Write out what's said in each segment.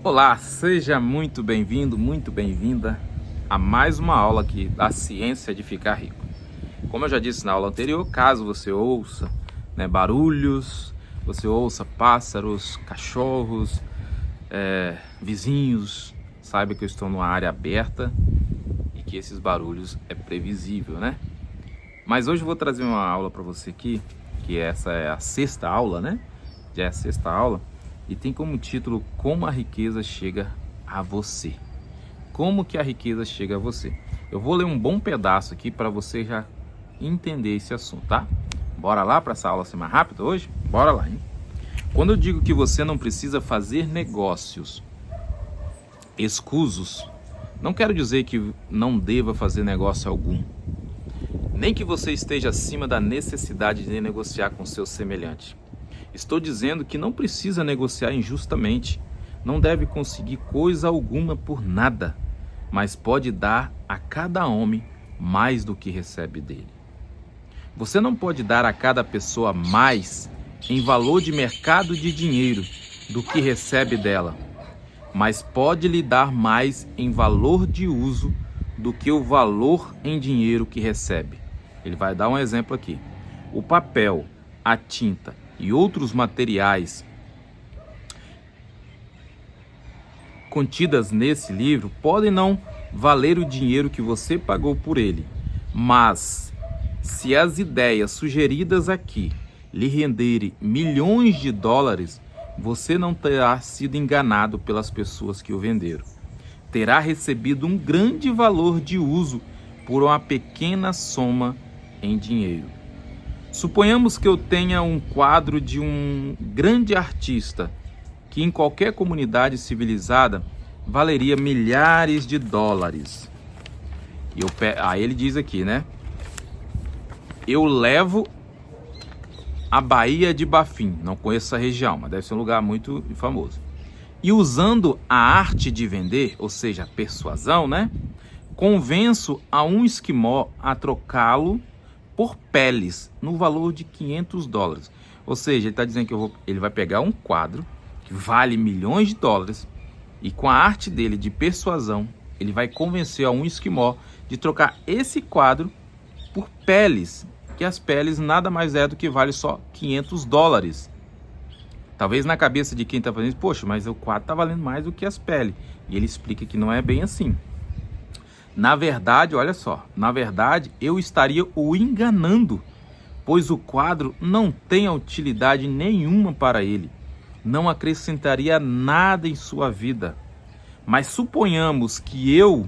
Olá, seja muito bem-vindo, muito bem-vinda a mais uma aula aqui da ciência de ficar rico. Como eu já disse na aula anterior, caso você ouça barulhos, você ouça pássaros, cachorros, vizinhos, saiba que eu estou numa área aberta e que esses barulhos é previsível, né? Mas hoje eu vou trazer uma aula para você aqui, que essa é a sexta aula, né? Já é a sexta aula. E tem como título Como a riqueza chega a você. Como que a riqueza chega a você? Eu vou ler um bom pedaço aqui para você já entender esse assunto, tá? Bora lá para essa aula ser mais rápida hoje? Bora lá, hein? Quando eu digo que você não precisa fazer negócios escusos, não quero dizer que não deva fazer negócio algum. Nem que você esteja acima da necessidade de negociar com seu semelhante. Estou dizendo que não precisa negociar injustamente, não deve conseguir coisa alguma por nada, mas pode dar a cada homem mais do que recebe dele. Você não pode dar a cada pessoa mais em valor de mercado de dinheiro do que recebe dela, mas pode lhe dar mais em valor de uso do que o valor em dinheiro que recebe. Ele vai dar um exemplo aqui. O papel, a tinta e outros materiais contidas nesse livro podem não valer o dinheiro que você pagou por ele, mas se as ideias sugeridas aqui lhe renderem milhões de dólares, você não terá sido enganado pelas pessoas que o venderam. Terá recebido um grande valor de uso por uma pequena soma em dinheiro. Suponhamos que eu tenha um quadro de um grande artista que em qualquer comunidade civilizada valeria milhares de dólares. Aí ele diz aqui, né? Eu levo a Baía de Bafim, não conheço essa região, mas deve ser um lugar muito famoso. E usando a arte de vender, ou seja, a persuasão, né? Convenço a um esquimó a trocá-lo por peles, no valor de 500 dólares. Ou seja, ele está dizendo que ele vai pegar um quadro que vale milhões de dólares e com a arte dele de persuasão, ele vai convencer a um esquimó de trocar esse quadro por peles, que as peles nada mais é do que vale só 500 dólares. Talvez na cabeça de quem está fazendo isso, poxa, mas o quadro está valendo mais do que as peles. E ele explica que não é bem assim. Na verdade, olha só, eu estaria o enganando, pois o quadro não tem utilidade nenhuma para ele, não acrescentaria nada em sua vida. Mas suponhamos que ele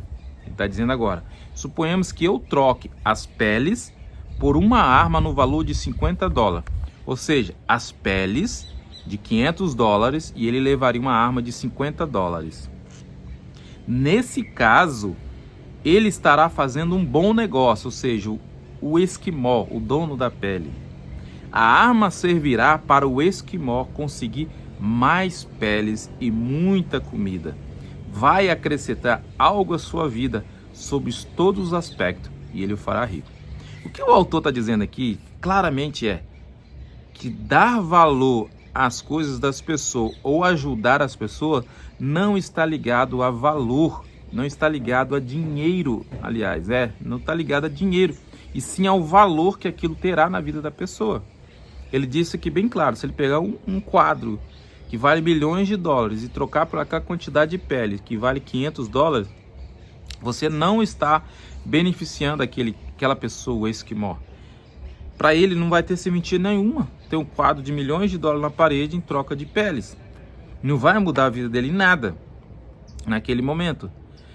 está dizendo agora, suponhamos que eu troque as peles por uma arma no valor de 50 dólares, ou seja, as peles de 500 dólares e ele levaria uma arma de 50 dólares. Nesse caso, ele estará fazendo um bom negócio, ou seja, o esquimó, o dono da pele. A arma servirá para o esquimó conseguir mais peles e muita comida. Vai acrescentar algo à sua vida sob todos os aspectos e ele o fará rico. O que o autor está dizendo aqui claramente é que dar valor às coisas das pessoas ou ajudar as pessoas não está ligado a valor, não está ligado a dinheiro, aliás, não está ligado a dinheiro, e sim ao valor que aquilo terá na vida da pessoa. Ele disse aqui bem claro, se ele pegar um quadro que vale milhões de dólares e trocar por aquela quantidade de pele que vale 500 dólares, você não está beneficiando aquela pessoa, o esquimó. Para ele não vai ter serventia nenhuma ter um quadro de milhões de dólares na parede em troca de peles. Não vai mudar a vida dele em nada naquele momento.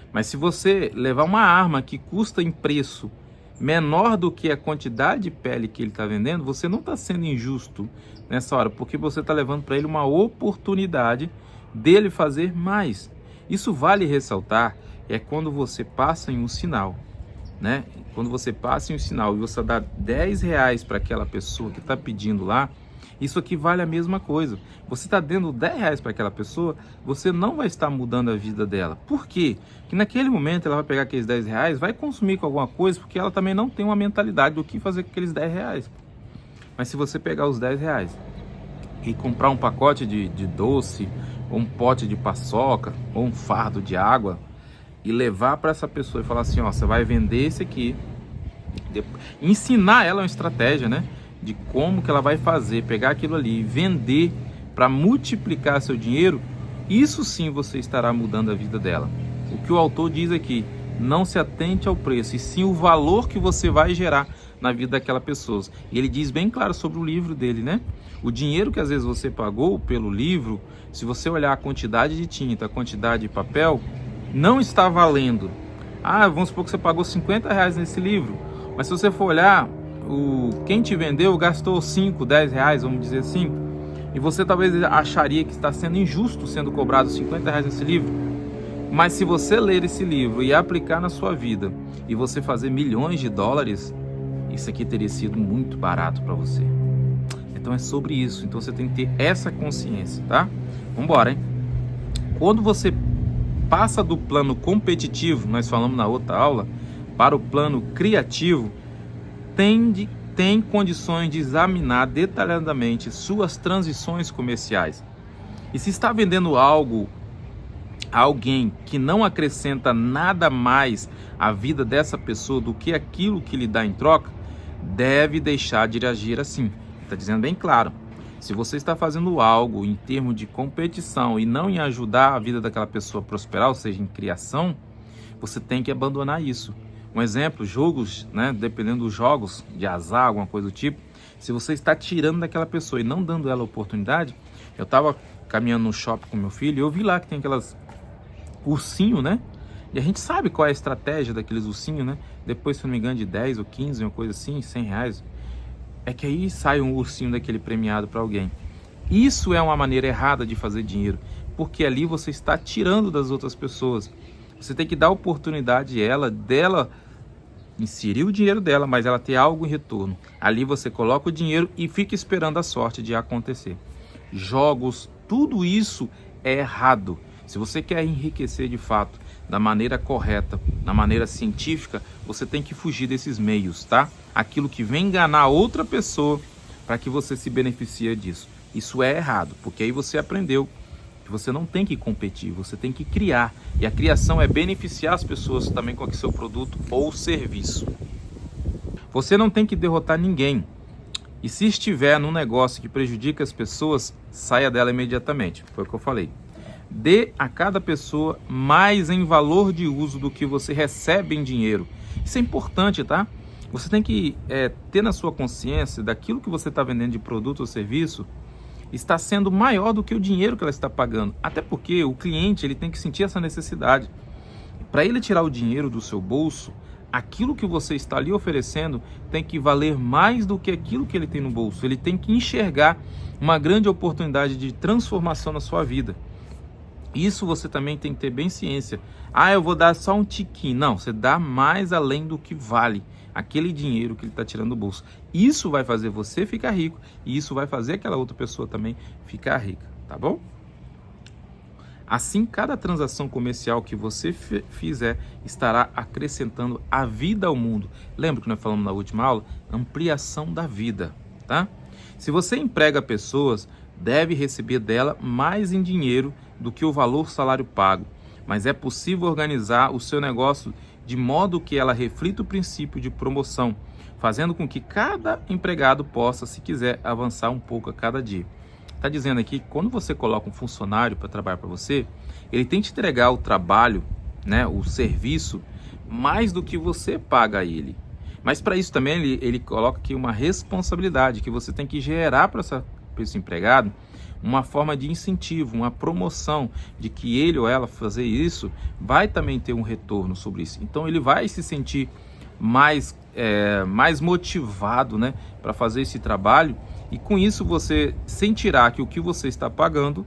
Mas se você levar uma arma que custa em preço menor do que a quantidade de pele que ele está vendendo, você não está sendo injusto nessa hora, porque você está levando para ele uma oportunidade dele fazer mais. Isso vale ressaltar, é quando você passa em um sinal, né? Quando você passa em um sinal e você dá 10 reais para aquela pessoa que está pedindo lá, isso aqui vale a mesma coisa. Você está dando 10 reais para aquela pessoa, você não vai estar mudando a vida dela. Por quê? Porque naquele momento ela vai pegar aqueles 10 reais, vai consumir com alguma coisa, porque ela também não tem uma mentalidade do que fazer com aqueles 10 reais. Mas se você pegar os 10 reais e comprar um pacote de doce, ou um pote de paçoca, ou um fardo de água, e levar para essa pessoa e falar assim, ó, você vai vender esse aqui, ensinar ela uma estratégia, né, de como que ela vai fazer, pegar aquilo ali e vender para multiplicar seu dinheiro, isso sim você estará mudando a vida dela. O que o autor diz aqui, não se atente ao preço, e sim o valor que você vai gerar na vida daquela pessoa. E ele diz bem claro sobre o livro dele, né? O dinheiro que às vezes você pagou pelo livro, se você olhar a quantidade de tinta, a quantidade de papel, não está valendo. Ah, vamos supor que você pagou R$50 nesse livro, mas se você for olhar, quem te vendeu gastou 5, 10 reais, vamos dizer assim, e você talvez acharia que está sendo injusto sendo cobrado R$50 nesse livro. Mas se você ler esse livro e aplicar na sua vida, e você fazer milhões de dólares, isso aqui teria sido muito barato para você. Então é sobre isso. Então você tem que ter essa consciência, tá? Vamos embora, hein? Quando você passa do plano competitivo, nós falamos na outra aula, para o plano criativo, tem condições de examinar detalhadamente suas transições comerciais. E se está vendendo algo a alguém que não acrescenta nada mais à vida dessa pessoa do que aquilo que lhe dá em troca, deve deixar de agir assim. Está dizendo bem claro. Se você está fazendo algo em termos de competição e não em ajudar a vida daquela pessoa a prosperar, ou seja, em criação, você tem que abandonar isso. Um exemplo, jogos, né? Dependendo dos jogos de azar, alguma coisa do tipo, se você está tirando daquela pessoa e não dando ela a oportunidade, eu estava caminhando no shopping com meu filho e eu vi lá que tem aquelas ursinho, né? E a gente sabe qual é a estratégia daqueles ursinhos, né? Depois, se não me engano, de 10 ou 15, uma coisa assim, R$100, é que aí sai um ursinho daquele premiado para alguém. Isso é uma maneira errada de fazer dinheiro, porque ali você está tirando das outras pessoas. Você tem que dar oportunidade dela inserir o dinheiro dela, mas ela ter algo em retorno. Ali você coloca o dinheiro e fica esperando a sorte de acontecer. Jogos, tudo isso é errado. Se você quer enriquecer de fato, da maneira correta, da maneira científica, você tem que fugir desses meios, tá? Aquilo que vem enganar outra pessoa para que você se beneficie disso. Isso é errado, porque aí você aprendeu que você não tem que competir, você tem que criar. E a criação é beneficiar as pessoas também com o seu produto ou serviço. Você não tem que derrotar ninguém. E se estiver num negócio que prejudica as pessoas, saia dela imediatamente. Foi o que eu falei. Dê a cada pessoa mais em valor de uso do que você recebe em dinheiro. Isso é importante, tá? Você tem que ter na sua consciência daquilo que você está vendendo de produto ou serviço está sendo maior do que o dinheiro que ela está pagando. Até porque o cliente ele tem que sentir essa necessidade. Para ele tirar o dinheiro do seu bolso, aquilo que você está ali oferecendo tem que valer mais do que aquilo que ele tem no bolso. Ele tem que enxergar uma grande oportunidade de transformação na sua vida. Isso você também tem que ter bem ciência. Ah, eu vou dar só um tiquinho. Não, você dá mais além do que vale aquele dinheiro que ele está tirando do bolso. Isso vai fazer você ficar rico e isso vai fazer aquela outra pessoa também ficar rica, tá bom? Assim, cada transação comercial que você fizer estará acrescentando a vida ao mundo. Lembra que nós falamos na última aula? Ampliação da vida, tá? Se você emprega pessoas, deve receber dela mais em dinheiro do que o valor salário pago. Mas é possível organizar o seu negócio de modo que ela reflita o princípio de promoção, fazendo com que cada empregado possa, se quiser, avançar um pouco a cada dia. Está dizendo aqui que quando você coloca um funcionário para trabalhar para você, ele tem que entregar o trabalho, né, o serviço, mais do que você paga a ele. Mas para isso também ele coloca aqui uma responsabilidade que você tem que gerar para esse empregado uma forma de incentivo, uma promoção de que ele ou ela fazer isso vai também ter um retorno sobre isso. Então ele vai se sentir mais motivado, né, para fazer esse trabalho, e com isso você sentirá que o que você está pagando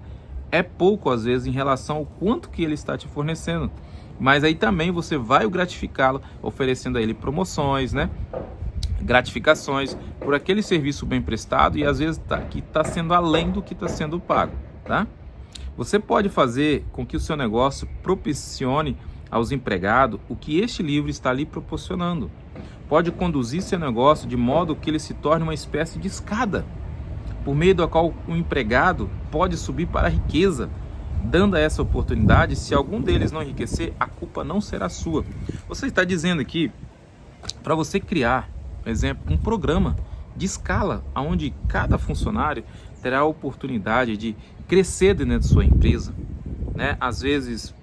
é pouco às vezes em relação ao quanto que ele está te fornecendo. Mas aí também você vai gratificá-lo oferecendo a ele promoções, né, gratificações por aquele serviço bem prestado e às vezes que está sendo além do que está sendo pago, tá? Você pode fazer com que o seu negócio proporcione aos empregados o que este livro está lhe proporcionando. Pode conduzir seu negócio de modo que ele se torne uma espécie de escada, por meio da qual o empregado pode subir para a riqueza. dando essa oportunidade. Se algum deles não enriquecer, a culpa não será sua. Você está dizendo aqui para você criar, por exemplo, um programa de escala, onde cada funcionário terá a oportunidade de crescer dentro da sua empresa, né? Às vezes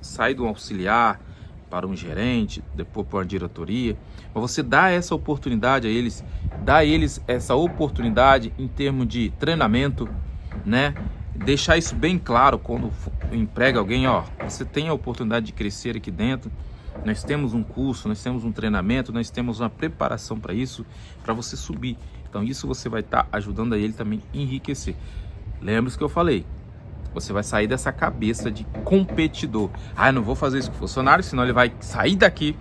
sair de um auxiliar para um gerente, depois para uma diretoria, mas você dá essa oportunidade a eles, dá a eles essa oportunidade em termos de treinamento, né? Deixar isso bem claro quando emprega alguém, ó, você tem a oportunidade de crescer aqui dentro, nós temos um curso, nós temos um treinamento, nós temos uma preparação para isso, para você subir. Então isso você vai estar ajudando a ele também a enriquecer. Lembre-se que eu falei, você vai sair dessa cabeça de competidor. Ah, eu não vou fazer isso com o funcionário, senão ele vai sair daqui,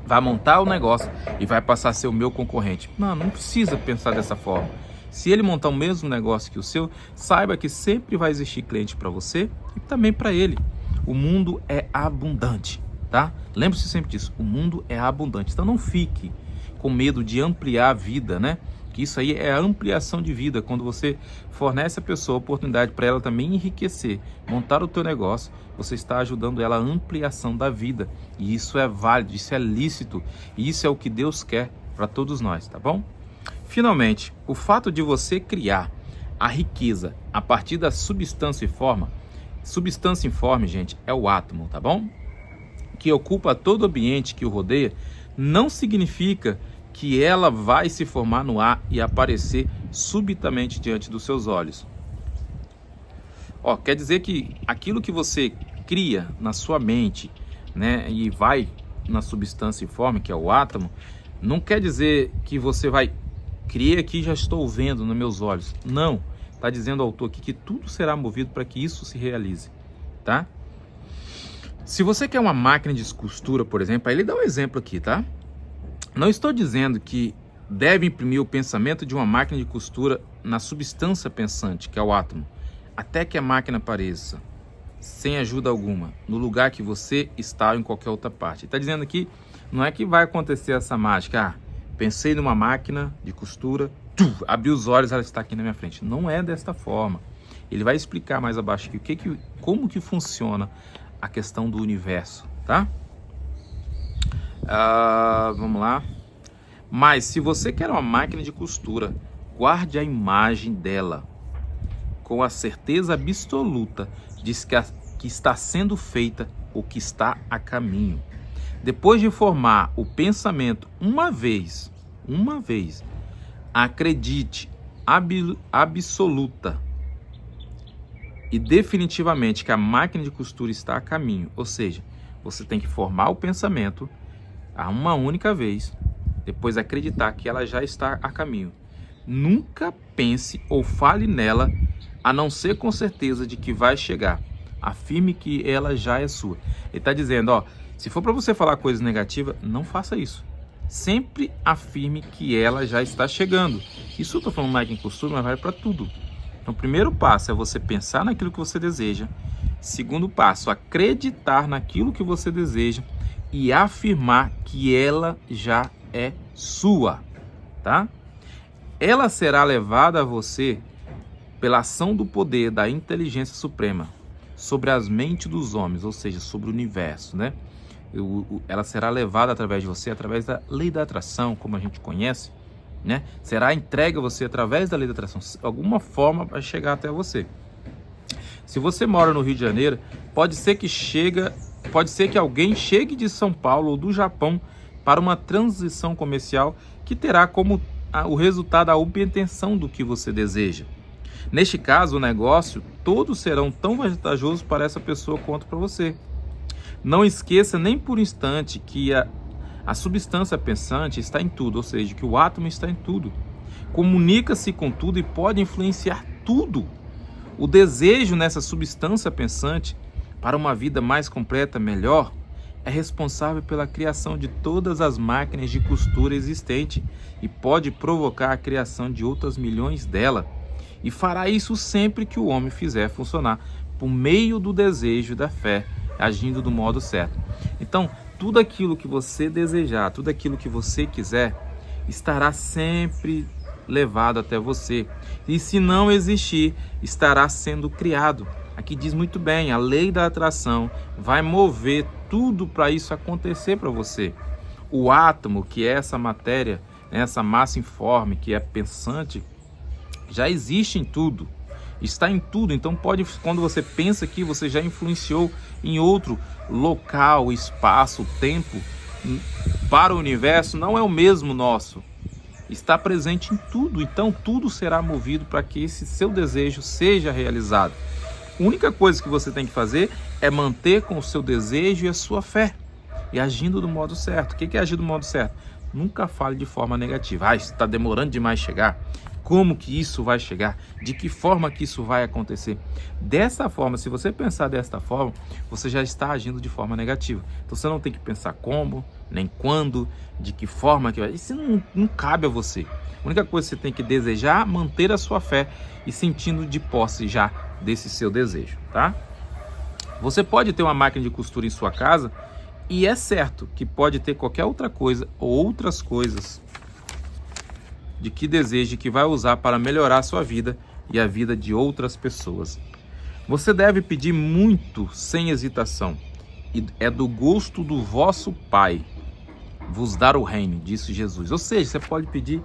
vai montar o negócio e vai passar a ser o meu concorrente. Não precisa pensar dessa forma. Se ele montar o mesmo negócio que o seu, saiba que sempre vai existir cliente para você e também para ele. O mundo é abundante, tá? Lembre-se sempre disso, o mundo é abundante. Então não fique com medo de ampliar a vida, né? Que isso aí é a ampliação de vida, quando você fornece a pessoa a oportunidade para ela também enriquecer, montar o teu negócio, você está ajudando ela a ampliação da vida. E isso é válido, isso é lícito, e isso é o que Deus quer para todos nós, tá bom? Finalmente, o fato de você criar a riqueza a partir da substância informe, gente, é o átomo, tá bom? Que ocupa todo o ambiente que o rodeia, não significa que ela vai se formar no ar e aparecer subitamente diante dos seus olhos. Quer dizer que aquilo que você cria na sua mente, né, e vai na substância informe, que é o átomo, não quer dizer que você vai criar aqui, já estou vendo nos meus olhos. Não, está dizendo o autor aqui que tudo será movido para que isso se realize, tá? Se você quer uma máquina de costura, por exemplo, aí ele dá um exemplo aqui, tá? Não estou dizendo que deve imprimir o pensamento de uma máquina de costura na substância pensante, que é o átomo, até que a máquina apareça, sem ajuda alguma, no lugar que você está ou em qualquer outra parte. Ele está dizendo aqui, não é que vai acontecer essa mágica, pensei numa máquina de costura, abri os olhos, ela está aqui na minha frente. Não é desta forma. Ele vai explicar mais abaixo aqui como que funciona a questão do universo, tá? Vamos lá. Mas se você quer uma máquina de costura, guarde a imagem dela com a certeza absoluta de que está sendo feita ou que está a caminho. Depois de formar o pensamento uma vez, acredite absoluta e definitivamente que a máquina de costura está a caminho. Ou seja, você tem que formar o pensamento a uma única vez, depois acreditar que ela já está a caminho. Nunca pense ou fale nela, a não ser com certeza de que vai chegar. Afirme que ela já é sua. Ele está dizendo, se for para você falar coisas negativas, não faça isso. Sempre afirme que ela já está chegando. Isso eu estou falando máquina de costura, mas vale para tudo. Então, o primeiro passo é você pensar naquilo que você deseja. Segundo passo, acreditar naquilo que você deseja e afirmar que ela já é sua, tá? Ela será levada a você pela ação do poder da inteligência suprema sobre as mentes dos homens, ou seja, sobre o universo, né? Ela será levada através de você, através da lei da atração, como a gente conhece, né? Será entregue a você através da lei da atração. De alguma forma vai chegar até você. Se você mora no Rio de Janeiro, pode ser que alguém chegue de São Paulo ou do Japão para uma transição comercial que terá como o resultado a obtenção do que você deseja. Neste caso, o negócio, todos serão tão vantajosos para essa pessoa quanto para você. Não esqueça nem por um instante que a substância pensante está em tudo, ou seja, que o átomo está em tudo. Comunica-se com tudo e pode influenciar tudo. O desejo nessa substância pensante para uma vida mais completa, melhor, é responsável pela criação de todas as máquinas de costura existentes e pode provocar a criação de outras milhões delas. E fará isso sempre que o homem fizer funcionar por meio do desejo e da fé, agindo do modo certo. Então, tudo aquilo que você desejar, tudo aquilo que você quiser, estará sempre levado até você. E se não existir, estará sendo criado. Aqui diz muito bem, a lei da atração vai mover tudo para isso acontecer para você. O átomo, que é essa matéria, essa massa informe, que é pensante, já existe em tudo, está em tudo. Então quando você pensa que você já influenciou em outro local, espaço, tempo, para o universo, não é o mesmo nosso. Está presente em tudo, então tudo será movido para que esse seu desejo seja realizado. A única coisa que você tem que fazer é manter com o seu desejo e a sua fé, e agindo do modo certo. O que é agir do modo certo? Nunca fale de forma negativa. Está demorando demais chegar. Como que isso vai chegar? De que forma que isso vai acontecer? Dessa forma, se você pensar desta forma, você já está agindo de forma negativa. Então você não tem que pensar como, nem quando, de que forma que vai. Isso não cabe a você. A única coisa que você tem que desejar, manter a sua fé e sentindo de posse já desse seu desejo, tá? Você pode ter uma máquina de costura em sua casa e é certo que pode ter qualquer outra coisa ou outras coisas de que deseje que vai usar para melhorar a sua vida e a vida de outras pessoas. Você deve pedir muito sem hesitação, e é do gosto do vosso Pai vos dar o reino, disse Jesus. Ou seja, você pode pedir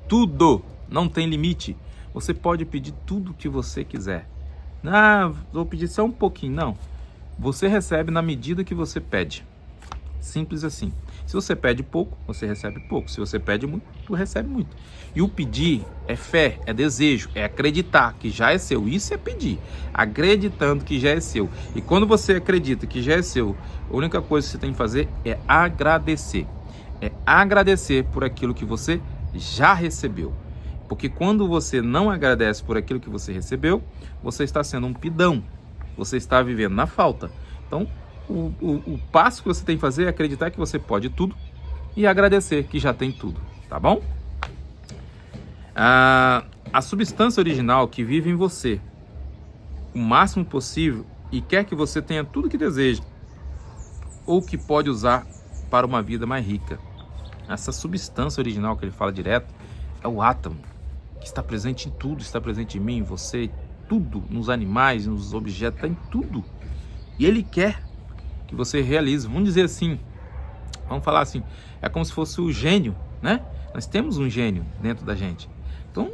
tudo, não tem limite. Você pode pedir tudo o que você quiser. Vou pedir só um pouquinho. Não, você recebe na medida que você pede. Simples assim. Se você pede pouco, você recebe pouco. Se você pede muito, tu recebe muito. E o pedir é fé, é desejo, é acreditar que já é seu. Isso é pedir, acreditando que já é seu. E quando você acredita que já é seu, a única coisa que você tem que fazer é agradecer. É agradecer por aquilo que você já recebeu. Porque quando você não agradece por aquilo que você recebeu, você está sendo um pidão. Você está vivendo na falta. Então, o passo que você tem que fazer é acreditar que você pode tudo e agradecer que já tem tudo, tá bom? A substância original que vive em você o máximo possível e quer que você tenha tudo que deseja ou que pode usar para uma vida mais rica. Essa substância original que ele fala direto é o átomo, que está presente em tudo, está presente em mim, em você, tudo, nos animais, nos objetos, está em tudo. E ele quer que você realize, vamos dizer assim, vamos falar assim, é como se fosse o gênio, né? Nós temos um gênio dentro da gente. Então,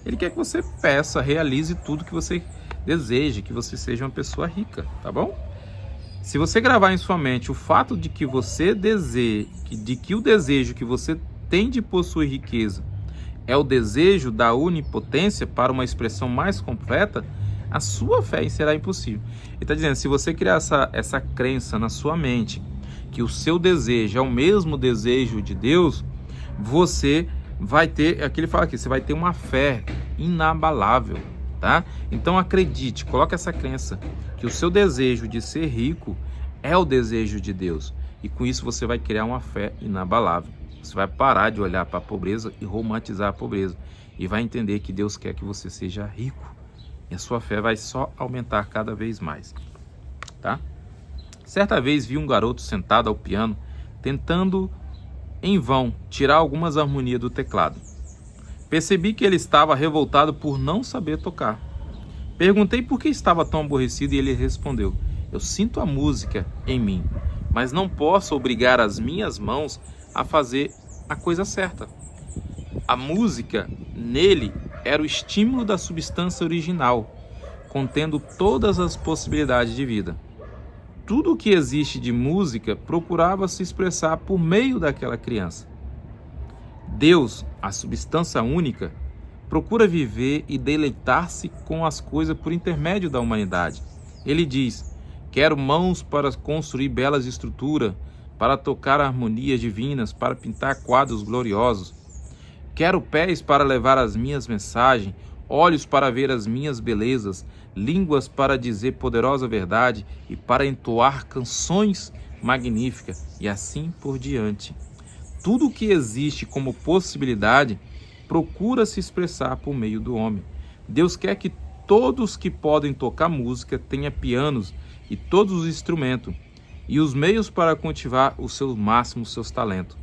ele quer que você peça, realize tudo que você deseja, que você seja uma pessoa rica, tá bom? Se você gravar em sua mente o fato de que você deseja, de que o desejo que você tem de possuir riqueza é o desejo da onipotência para uma expressão mais completa, a sua fé será impossível. Ele está dizendo, se você criar essa crença na sua mente, que o seu desejo é o mesmo desejo de Deus, você vai ter, aqui ele fala aqui, você vai ter uma fé inabalável, tá? Então acredite, coloque essa crença, que o seu desejo de ser rico é o desejo de Deus. E com isso você vai criar uma fé inabalável. Você vai parar de olhar para a pobreza e romantizar a pobreza. E vai entender que Deus quer que você seja rico. E a sua fé vai só aumentar cada vez mais, tá? Certa vez vi um garoto sentado ao piano, tentando em vão tirar algumas harmonias do teclado. Percebi que ele estava revoltado por não saber tocar. Perguntei por que estava tão aborrecido e ele respondeu, eu sinto a música em mim, mas não posso obrigar as minhas mãos a fazer a coisa certa. A música, nele, era o estímulo da substância original, contendo todas as possibilidades de vida. Tudo o que existe de música procurava se expressar por meio daquela criança. Deus, a substância única, procura viver e deleitar-se com as coisas por intermédio da humanidade. Ele diz, quero mãos para construir belas estruturas, para tocar harmonias divinas, para pintar quadros gloriosos. Quero pés para levar as minhas mensagens, olhos para ver as minhas belezas, línguas para dizer poderosa verdade e para entoar canções magníficas, e assim por diante. Tudo o que existe como possibilidade procura se expressar por meio do homem. Deus quer que todos que podem tocar música tenham pianos e todos os instrumentos e os meios para cultivar os seus máximos, seus talentos.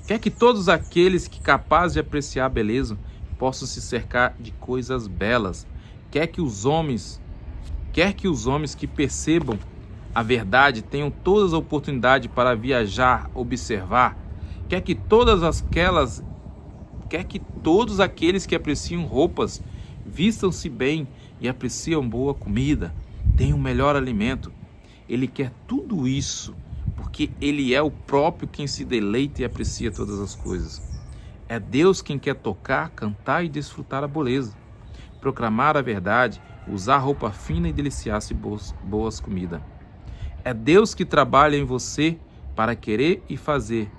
Quer que todos aqueles que capazes de apreciar a beleza possam se cercar de coisas belas. Quer que os homens Quer que os homens que percebam a verdade tenham todas as oportunidades para viajar, observar. Quer que todos aqueles que apreciam roupas vistam-se bem e apreciam boa comida, tenham o melhor alimento. Ele quer tudo isso, porque ele é o próprio quem se deleita e aprecia todas as coisas. É Deus quem quer tocar, cantar e desfrutar a beleza, proclamar a verdade, usar roupa fina e deliciar-se boas comidas. É Deus que trabalha em você para querer e fazer,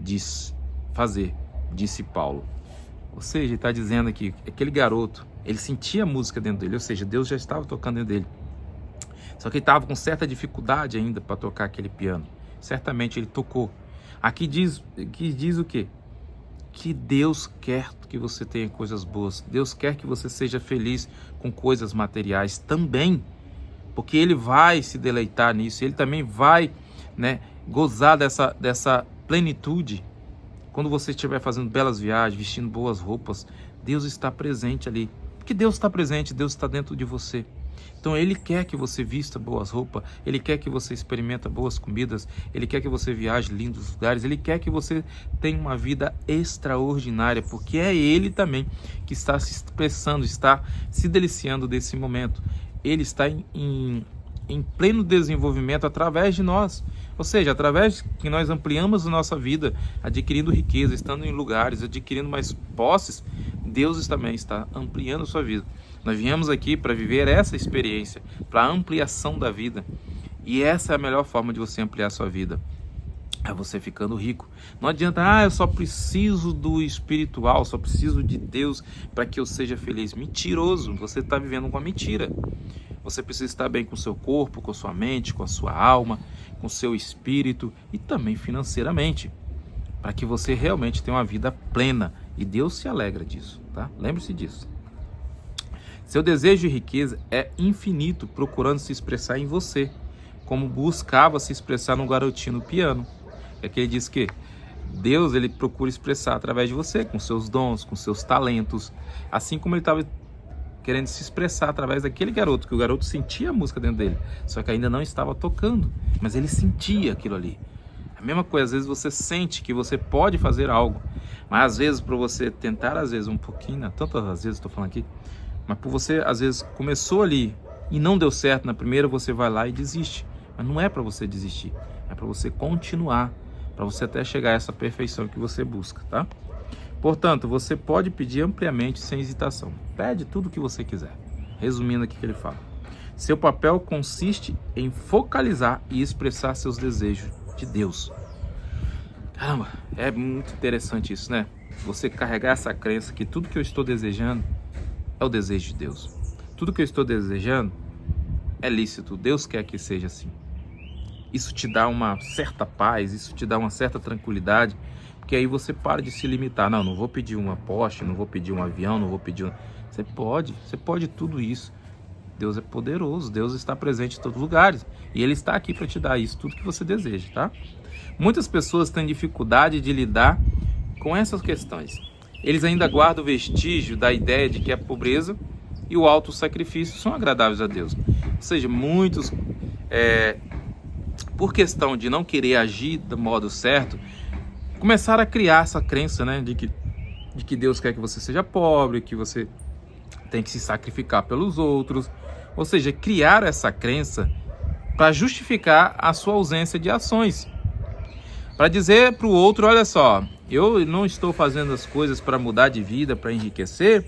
disse Paulo. Ou seja, ele está dizendo aqui, aquele garoto, ele sentia a música dentro dele, ou seja, Deus já estava tocando dentro dele. Só que ele estava com certa dificuldade ainda para tocar aquele piano. Certamente ele tocou. Aqui diz o quê? Que Deus quer que você tenha coisas boas. Deus quer que você seja feliz com coisas materiais também. Porque Ele vai se deleitar nisso. Ele também vai, gozar dessa plenitude. Quando você estiver fazendo belas viagens, vestindo boas roupas, Deus está presente ali. Porque Deus está presente, Deus está dentro de você. Então Ele quer que você vista boas roupas, Ele quer que você experimente boas comidas, Ele quer que você viaje em lindos lugares, Ele quer que você tenha uma vida extraordinária, porque é Ele também que está se expressando, está se deliciando desse momento. Ele está em pleno desenvolvimento através de nós, ou seja, através que nós ampliamos a nossa vida, adquirindo riqueza, estando em lugares, adquirindo mais posses, Deus também está ampliando a sua vida. Nós viemos aqui para viver essa experiência, para a ampliação da vida. E essa é a melhor forma de você ampliar a sua vida. É você ficando rico. Não adianta, eu só preciso do espiritual, só preciso de Deus para que eu seja feliz. Mentiroso, você está vivendo uma mentira. Você precisa estar bem com o seu corpo, com a sua mente, com a sua alma, com o seu espírito e também financeiramente, para que você realmente tenha uma vida plena. E Deus se alegra disso, tá? Lembre-se disso. Seu desejo de riqueza é infinito, procurando se expressar em você, como buscava se expressar no garotinho no piano. É que ele diz que Deus, ele procura expressar através de você, com seus dons, com seus talentos, assim como ele estava querendo se expressar através daquele garoto, que o garoto sentia a música dentro dele, só que ainda não estava tocando, mas ele sentia aquilo ali. A mesma coisa, às vezes você sente que você pode fazer algo, mas às vezes para você tentar, às vezes um pouquinho, tantas vezes estou falando aqui, mas por você, às vezes, começou ali e não deu certo na primeira, você vai lá e desiste. Mas não é para você desistir, é para você continuar, para você até chegar a essa perfeição que você busca, tá? Portanto, você pode pedir ampliamente sem hesitação. Pede tudo o que você quiser. Resumindo aqui o que ele fala. Seu papel consiste em focalizar e expressar seus desejos de Deus. Caramba, é muito interessante isso, né? Você carregar essa crença que tudo que eu estou desejando é o desejo de Deus. Tudo que eu estou desejando é lícito. Deus quer que seja assim. Isso te dá uma certa paz, isso te dá uma certa tranquilidade, porque aí você para de se limitar. Não vou pedir uma Porsche, não vou pedir um avião, não vou pedir Você pode tudo isso. Deus é poderoso, Deus está presente em todos os lugares. E Ele está aqui para te dar isso, tudo que você deseja, tá? Muitas pessoas têm dificuldade de lidar com essas questões. Eles ainda guardam o vestígio da ideia de que a pobreza e o alto sacrifício são agradáveis a Deus. Ou seja, muitos, por questão de não querer agir do modo certo, começaram a criar essa crença, de que Deus quer que você seja pobre, que você tem que se sacrificar pelos outros. Ou seja, criar essa crença para justificar a sua ausência de ações. Para dizer para o outro, olha só, eu não estou fazendo as coisas para mudar de vida, para enriquecer,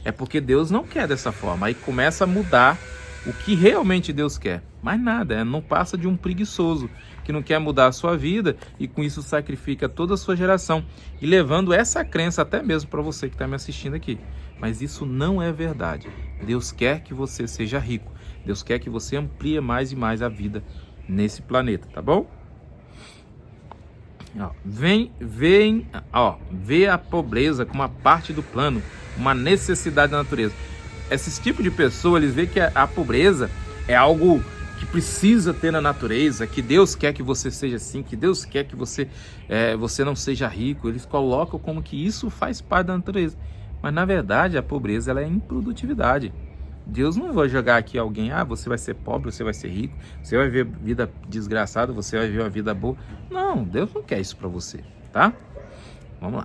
é porque Deus não quer dessa forma. Aí começa a mudar o que realmente Deus quer. Mas nada, não passa de um preguiçoso que não quer mudar a sua vida e com isso sacrifica toda a sua geração e levando essa crença até mesmo para você que está me assistindo aqui. Mas isso não é verdade. Deus quer que você seja rico. Deus quer que você amplie mais e mais a vida nesse planeta, tá bom? Vê a pobreza como uma parte do plano, uma necessidade da natureza. Esses tipos de pessoas, eles veem que a pobreza é algo que precisa ter na natureza, que Deus quer que você seja assim, que Deus quer que você não seja rico. Eles colocam como que isso faz parte da natureza. Mas na verdade a pobreza ela é improdutividade. Deus não vai jogar aqui alguém, você vai ser pobre, você vai ser rico, você vai ver vida desgraçada, você vai ver uma vida boa. Não, Deus não quer isso para você, tá? Vamos lá.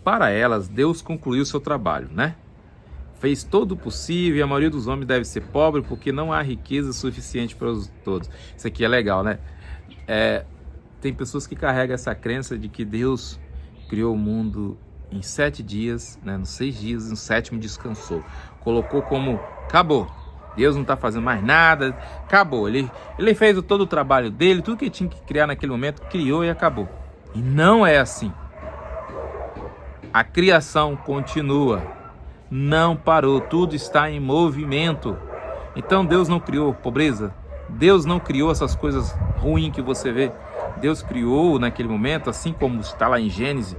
Para elas, Deus concluiu o seu trabalho, né? Fez todo o possível, e a maioria dos homens deve ser pobre porque não há riqueza suficiente para todos. Isso aqui é legal, né? Tem pessoas que carregam essa crença de que Deus criou o mundo em 7 dias, né? Nos 6 dias, no 7º descansou. Colocou como, acabou. Deus não está fazendo mais nada, acabou. Ele fez todo o trabalho dele, tudo que tinha que criar naquele momento, criou e acabou. E não é assim. A criação continua, não parou, tudo está em movimento. Então Deus não criou pobreza, Deus não criou essas coisas ruins que você vê. Deus criou naquele momento, assim como está lá em Gênesis,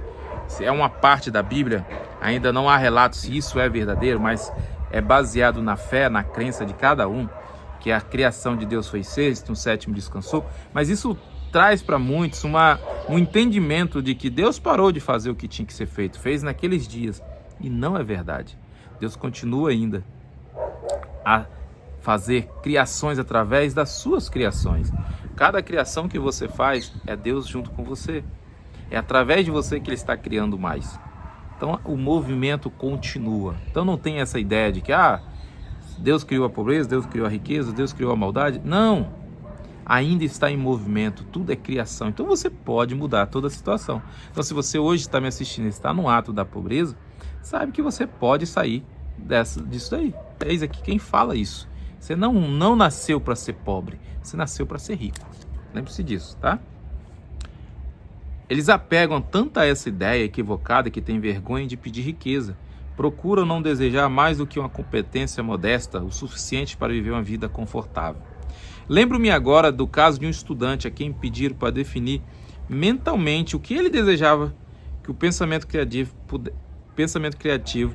é uma parte da Bíblia, ainda não há relato se isso é verdadeiro, mas é baseado na fé, na crença de cada um, que a criação de Deus foi 6, no 7º descansou, mas isso traz para muitos um entendimento de que Deus parou de fazer o que tinha que ser feito, fez naqueles dias, e não é verdade. Deus continua ainda a fazer criações através das suas criações. Cada criação que você faz é Deus junto com você, é através de você que Ele está criando mais. Então o movimento continua. Então não tem essa ideia de que Deus criou a pobreza, Deus criou a riqueza, Deus criou a maldade. Não, ainda está em movimento, tudo é criação. Então você pode mudar toda a situação. Então se você hoje está me assistindo e está no ato da pobreza, sabe que você pode sair disso daí. Eis aqui quem fala isso. Você não nasceu para ser pobre, você nasceu para ser rico. Lembre-se disso, tá? Eles apegam tanto a essa ideia equivocada que tem vergonha de pedir riqueza. Procuram não desejar mais do que uma competência modesta, o suficiente para viver uma vida confortável. Lembro-me agora do caso de um estudante a quem pediram para definir mentalmente o que ele desejava que o pensamento criativo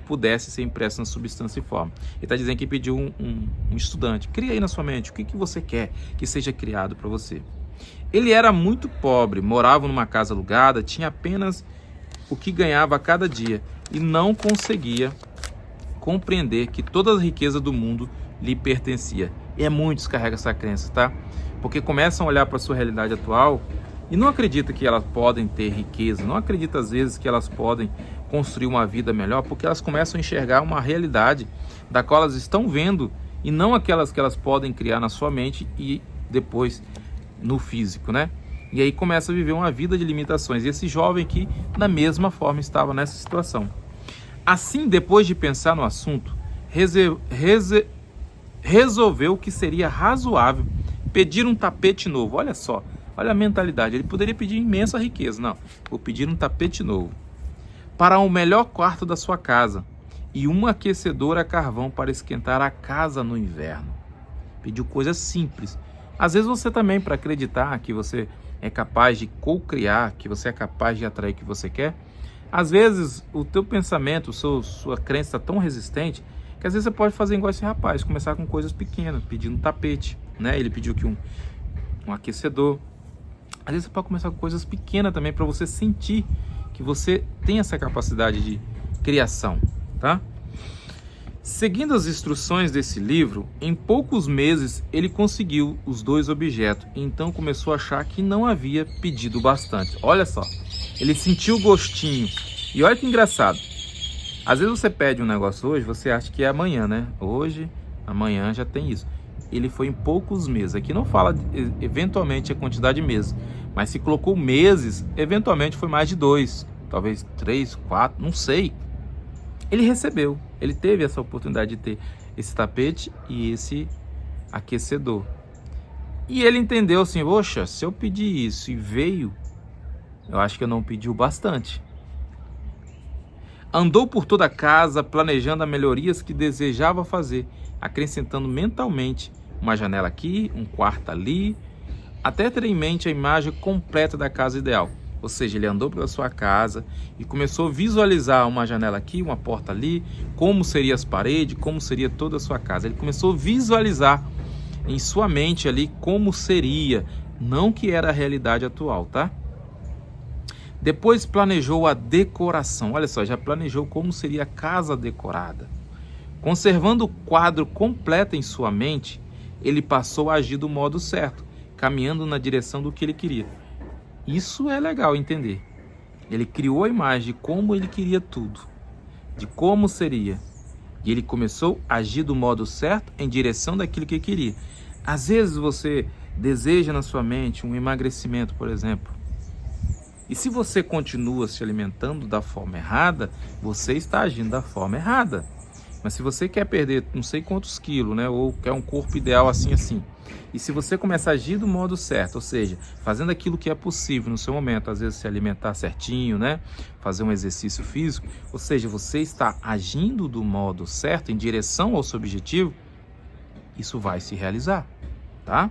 pudesse ser impresso na substância e forma. Ele está dizendo que pediu um estudante, cria aí na sua mente o que você quer que seja criado para você. Ele era muito pobre, morava numa casa alugada, tinha apenas o que ganhava a cada dia e não conseguia compreender que toda a riqueza do mundo lhe pertencia. E muitos carregam essa crença, tá? Porque começam a olhar para a sua realidade atual e não acreditam que elas podem ter riqueza, não acreditam às vezes que elas podem construir uma vida melhor, porque elas começam a enxergar uma realidade da qual elas estão vendo e não aquelas que elas podem criar na sua mente e depois no físico, né? E aí começa a viver uma vida de limitações. E esse jovem aqui, da mesma forma, estava nessa situação. Assim, depois de pensar no assunto, resolveu que seria razoável pedir um tapete novo. Olha só, olha a mentalidade. Ele poderia pedir imensa riqueza. Não, vou pedir um tapete novo para o melhor quarto da sua casa e um aquecedor a carvão para esquentar a casa no inverno. Pediu coisas simples. Às vezes você também, para acreditar que você é capaz de co-criar, que você é capaz de atrair o que você quer, às vezes o teu pensamento, sua crença está tão resistente que às vezes você pode fazer igual esse rapaz, começar com coisas pequenas, pedindo um tapete, né? Ele pediu que um aquecedor. Às vezes você pode começar com coisas pequenas também para você sentir que você tem essa capacidade de criação, tá? Seguindo as instruções desse livro, em poucos meses ele conseguiu os 2 objetos, então começou a achar que não havia pedido bastante. Olha só, ele sentiu o gostinho. E olha que engraçado, às vezes você pede um negócio hoje, você acha que é amanhã, né? Hoje, amanhã já tem isso. Ele foi em poucos meses. Aqui não fala eventualmente a quantidade de meses, mas se colocou meses, eventualmente foi mais de 2, talvez 3, 4, não sei. Ele recebeu, ele teve essa oportunidade de ter esse tapete e esse aquecedor. E ele entendeu assim, poxa, se eu pedir isso e veio, eu acho que eu não pedi o bastante. Andou por toda a casa, planejando as melhorias que desejava fazer, acrescentando mentalmente uma janela aqui, um quarto ali, até ter em mente a imagem completa da casa ideal. Ou seja, ele andou pela sua casa e começou a visualizar uma janela aqui, uma porta ali, como seriam as paredes, como seria toda a sua casa. Ele começou a visualizar em sua mente ali como seria, não que era a realidade atual, tá? Depois planejou a decoração. Olha só, já planejou como seria a casa decorada. Conservando o quadro completo em sua mente, ele passou a agir do modo certo, caminhando na direção do que ele queria. Isso é legal entender. Ele criou a imagem de como ele queria tudo, de como seria. E ele começou a agir do modo certo em direção daquilo que ele queria. Às vezes você deseja na sua mente um emagrecimento, por exemplo. E se você continua se alimentando da forma errada, você está agindo da forma errada. Mas se você quer perder não sei quantos quilos, né, ou quer um corpo ideal assim, e se você começar a agir do modo certo, ou seja, fazendo aquilo que é possível no seu momento, às vezes se alimentar certinho, né, fazer um exercício físico, ou seja, você está agindo do modo certo, em direção ao seu objetivo, isso vai se realizar, tá?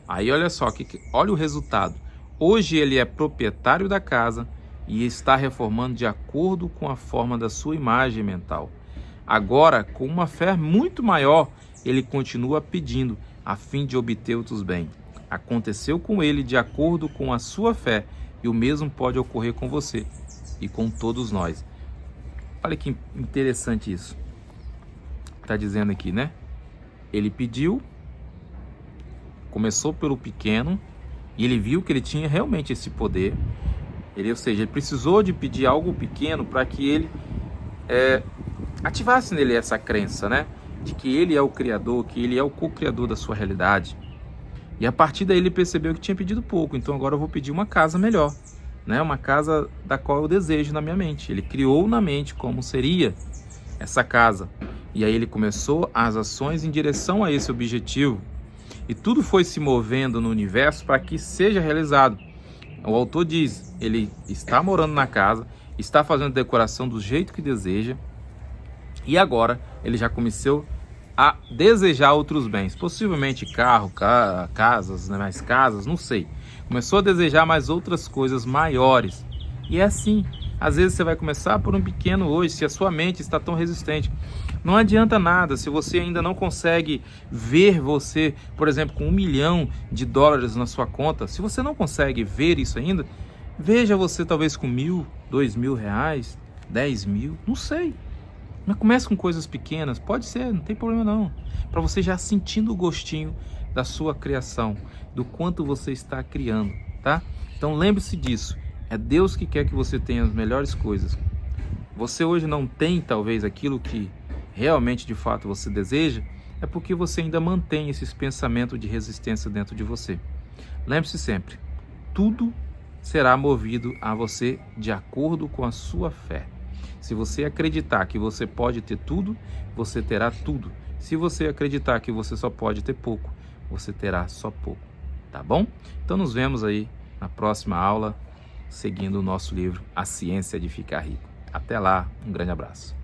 Aí olha só, olha o resultado. Hoje ele é proprietário da casa e está reformando de acordo com a forma da sua imagem mental. Agora, com uma fé muito maior, ele continua pedindo a fim de obter outros bens. Aconteceu com ele de acordo com a sua fé e o mesmo pode ocorrer com você e com todos nós. Olha que interessante isso. Está dizendo aqui, né? Ele pediu, começou pelo pequeno e ele viu que ele tinha realmente esse poder. Ou seja, ele precisou de pedir algo pequeno para que ele ativasse nele essa crença, né? De que ele é o Criador, que ele é o co-criador da sua realidade. E a partir daí ele percebeu que tinha pedido pouco, então agora eu vou pedir uma casa melhor, né? Uma casa da qual eu desejo na minha mente. Ele criou na mente como seria essa casa. E aí ele começou as ações em direção a esse objetivo. E tudo foi se movendo no universo para que seja realizado. O autor diz, ele está morando na casa, está fazendo a decoração do jeito que deseja, e agora ele já começou a desejar outros bens, possivelmente carro, casas, né, mais casas, não sei. Começou a desejar mais outras coisas maiores. E é assim, às vezes você vai começar por um pequeno hoje, se a sua mente está tão resistente. Não adianta nada se você ainda não consegue ver você, por exemplo, com $1 milhão na sua conta. Se você não consegue ver isso ainda, veja você talvez com 1.000, 2.000 reais, 10 mil, não sei. Mas comece com coisas pequenas, pode ser, não tem problema não. Para você já sentindo o gostinho da sua criação, do quanto você está criando, tá? Então lembre-se disso, é Deus que quer que você tenha as melhores coisas. Você hoje não tem talvez aquilo que realmente de fato você deseja, é porque você ainda mantém esses pensamentos de resistência dentro de você. Lembre-se sempre, tudo será movido a você de acordo com a sua fé. Se você acreditar que você pode ter tudo, você terá tudo. Se você acreditar que você só pode ter pouco, você terá só pouco, tá bom? Então nos vemos aí na próxima aula, seguindo o nosso livro A Ciência de Ficar Rico. Até lá, um grande abraço.